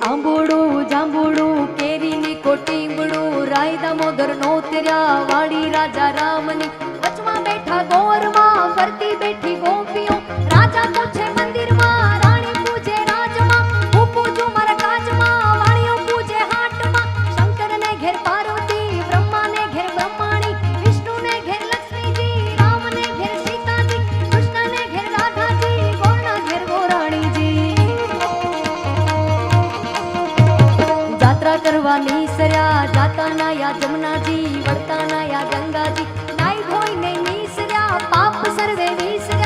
આંબોડું જાંબુડું કેરીની કોટીંબડું રાયદા મોગર નોતર્યા વાડી રાજા રામની વચમાં બેઠા ગોરમાં ફરતી બેઠી ગોપીઓ રાજા પૂછે મંદિરમાં રાણી પૂજે રાજમાં હું પૂજું મારા કાજમાં વાણીઓ પૂજે હાટમાં શંકરને ઘેર પાર્વતી બ્રહ્માને ઘેર બ્રહ્માણી વિષ્ણુને ઘેર લક્ષ્મીજી રામને ઘેર સીતાજી કૃષ્ણને ઘેર રાધાજી ગોરના ઘેર ગોરાણીજી यात्रा करवानी सरया जाता नाया जमुनाजी वरता नाया गंगाजी नाई धोई ने नीसर्या पाप सर्वे वीसर्या